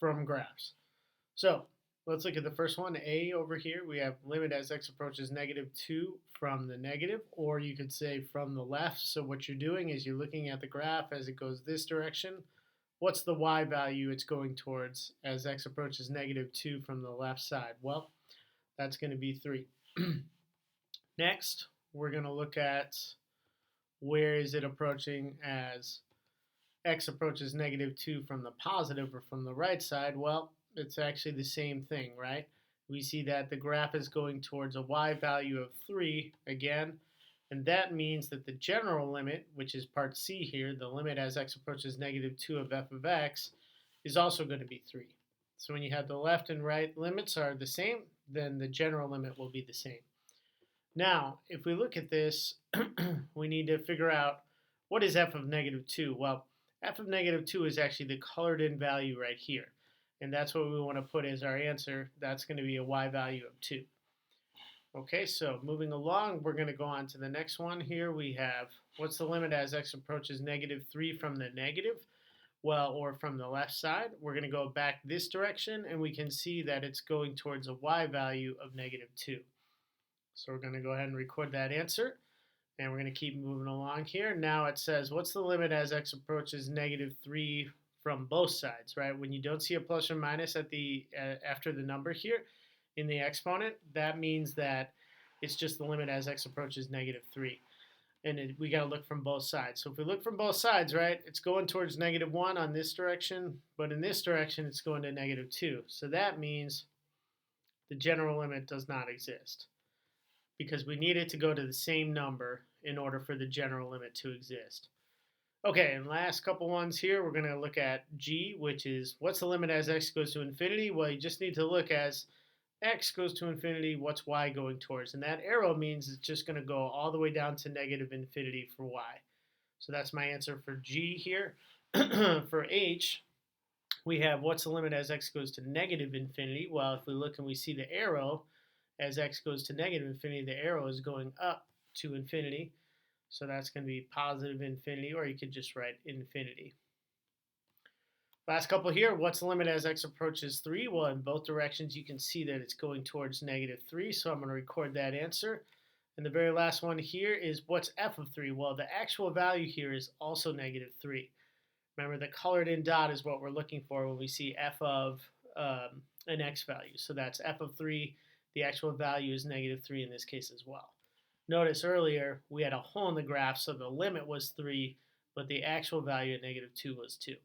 from graphs. So let's look at the first one, A over here. We have limit as x approaches -2 from the negative, or you could say from the left. So what you're doing is you're looking at the graph as it goes this direction. What's the y value it's going towards as x approaches -2 from the left side? Well, that's going to be 3. Next, we're going to look at where is it approaching as x approaches -2 from the positive or from the right side. Well, it's actually the same thing, right? We see that the graph is going towards a y value of 3 again, and that means that the general limit, which is part C here, the limit as x approaches -2 of f of x, is also going to be 3. So when you have the left and right limits are the same, then the general limit will be the same. Now, if we look at this, we need to figure out what is f of -2. Well, f of -2 is actually the colored in value right here. And that's what we want to put as our answer. That's going to be a y value of 2. Okay, so moving along, we're going to go on to the next one here. We have, what's the limit as x approaches -3 from the negative? Well, or from the left side. We're going to go back this direction, and we can see that it's going towards a y value of -2. So we're going to go ahead and record that answer. And we're going to keep moving along here. Now it says, what's the limit as x approaches -3 from both sides, right? When you don't see a plus or minus at the after the number here in the exponent, that means that it's just the limit as x approaches -3. And we got to look from both sides. So if we look from both sides, right, it's going towards -1 on this direction, but in this direction, it's going to -2. So that means the general limit does not exist, because we need it to go to the same number in order for the general limit to exist. Okay, and last couple ones here, we're going to look at G, which is what's the limit as x goes to infinity? Well, you just need to look as x goes to infinity, what's y going towards? And that arrow means it's just going to go all the way down to -infinity for y. So that's my answer for G here. For H, we have what's the limit as x goes to -infinity? Well, if we look and we see the arrow, as x goes to -infinity, the arrow is going up to infinity. So that's going to be positive infinity, or you could just write infinity. Last couple here, what's the limit as x approaches 3? Well, in both directions, you can see that it's going towards -3, so I'm going to record that answer. And the very last one here is what's f of 3? Well, the actual value here is also -3. Remember, the colored in dot is what we're looking for when we see f of an x value. So that's f of 3. The actual value is -3 in this case as well. Notice earlier we had a hole in the graph, so the limit was 3, but the actual value at -2 was 2.